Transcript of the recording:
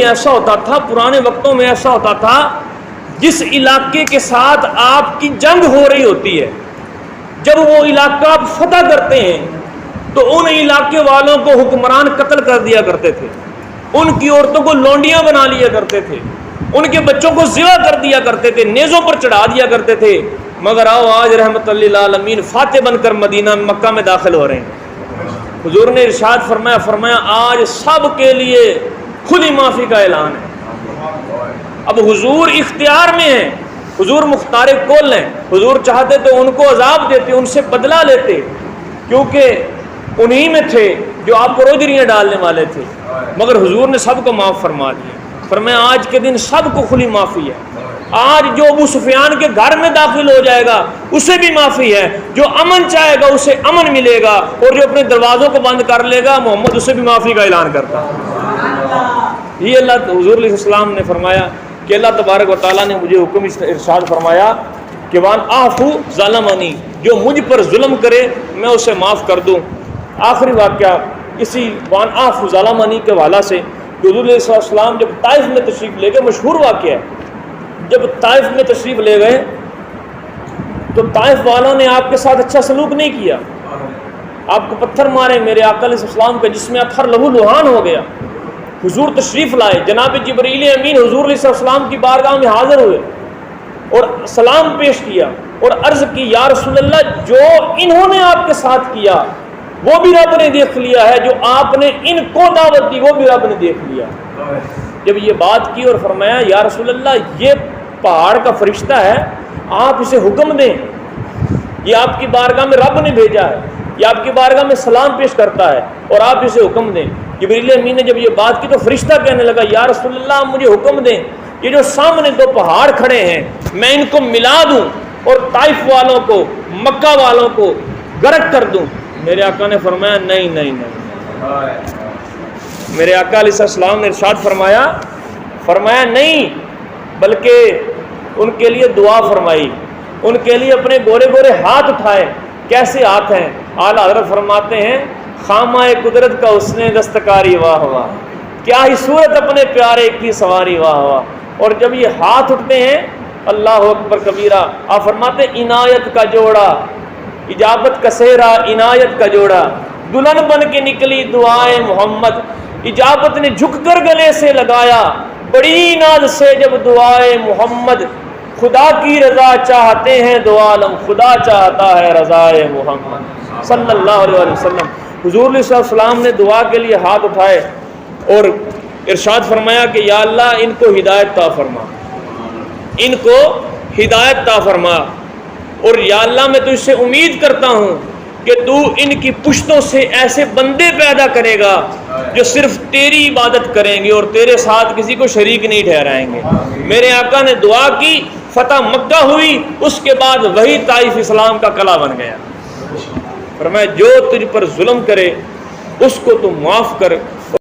ایسا ہوتا تھا، پرانے وقتوں میں ایسا ہوتا تھا، جس علاقے کے ساتھ آپ کی جنگ ہو رہی ہوتی ہے، جب وہ علاقہ آپ فتح کرتے ہیں تو ان علاقے والوں کو حکمران قتل کر دیا کرتے تھے، ان کی عورتوں کو لونڈیاں بنا لیا کرتے تھے، ان کے بچوں کو ذبح کر دیا کرتے تھے، نیزوں پر چڑھا دیا کرتے تھے۔ مگر آؤ آج رحمت للعالمین فاتح بن کر مدینہ مکہ میں داخل ہو رہے ہیں۔ حضور نے ارشاد فرمایا آج سب کے لیے کھلی معافی کا اعلان ہے۔ اب حضور اختیار میں ہیں، حضور مختار کل ہیں، حضور چاہتے تو ان کو عذاب دیتے، ان سے بدلہ لیتے، کیونکہ انہی میں تھے جو آپ کو روجریاں ڈالنے والے تھے، مگر حضور نے سب کو معاف فرما دیا۔ فرمایا آج کے دن سب کو کھلی معافی ہے۔ آج جو ابو سفیان کے گھر میں داخل ہو جائے گا اسے بھی معافی ہے، جو امن چاہے گا اسے امن ملے گا، اور جو اپنے دروازوں کو بند کر لے گا محمد اسے بھی معافی کا اعلان کرتا ہے۔ یہ اللہ حضور علیہ السلام نے فرمایا کہ اللہ تبارک و تعالیٰ نے مجھے حکم ارشاد فرمایا کہ وان آفو ظالمانی، جو مجھ پر ظلم کرے میں اسے معاف کر دوں۔ آخری واقعہ اسی وان آفو ظالمانی کے حوالہ سے، حضور علیہ السلام جب طائف میں تشریف لے گئے، مشہور واقعہ ہے، جب طائف میں تشریف لے گئے تو طائف والوں نے آپ کے ساتھ اچھا سلوک نہیں کیا، آپ کو پتھر مارے، میرے آقا علیہ السلام کے جسم اطہر لہو لہان ہو گیا۔ حضور تشریف لائے، جناب جبریل امین حضور علیہ السلام کی بارگاہ میں حاضر ہوئے اور سلام پیش کیا اور عرض کی یا رسول اللہ، جو انہوں نے آپ کے ساتھ کیا وہ بھی رب نے دیکھ لیا ہے، جو آپ نے ان کو دعوت دی وہ بھی رب نے دیکھ لیا۔ جب یہ بات کی اور فرمایا یا رسول اللہ، یہ پہاڑ کا فرشتہ ہے، آپ اسے حکم دیں، یہ آپ کی بارگاہ میں رب نے بھیجا ہے، یہ آپ کی بارگاہ میں سلام پیش کرتا ہے اور آپ اسے حکم دیں۔ جبریل امین نے جب یہ بات کی تو فرشتہ کہنے لگا یا رسول اللہ مجھے حکم دیں، یہ جو سامنے دو پہاڑ کھڑے ہیں میں ان کو ملا دوں اور طائف والوں کو مکہ والوں کو غرق کر دوں۔ میرے آقا نے فرمایا نہیں نہیں نہیں۔ میرے آقا علیہ السلام نے ارشاد فرمایا نہیں، بلکہ ان کے لیے دعا فرمائی، ان کے لیے اپنے گورے گورے ہاتھ اٹھائے۔ کیسے ہاتھ ہیں؟ اعلیٰ حضرت فرماتے ہیں خامہ قدرت کا اس نے دستکاری واہ واہ، کیا ہی صورت اپنے پیارے کی سواری واہ واہ۔ اور جب یہ ہاتھ اٹھتے ہیں اللہ اکبر کبیرہ، آپ فرماتے عنایت کا جوڑا، اجابت کا سہرا، عنایت کا جوڑا، دلہن بن کے نکلی دعائے محمد، اجابت نے جھک کر گلے سے لگایا بڑی ناز سے جب دعائے محمد، خدا کی رضا چاہتے ہیں دو عالم، خدا چاہتا ہے رضائے محمد صلی اللہ علیہ وسلم۔ حضور علیہ السلام نے دعا کے لیے ہاتھ اٹھائے اور ارشاد فرمایا کہ یا اللہ ان کو ہدایت عطا فرما، ان کو ہدایت عطا فرما، اور یا اللہ میں تجھ سے امید کرتا ہوں کہ تو ان کی پشتوں سے ایسے بندے پیدا کرے گا جو صرف تیری عبادت کریں گے اور تیرے ساتھ کسی کو شریک نہیں ٹھہرائیں گے۔ میرے آقا نے دعا کی، فتح مکہ ہوئی، اس کے بعد وہی طائف اسلام کا قلعہ بن گیا۔ فرمایا جو تجھ پر ظلم کرے اس کو تو معاف کر،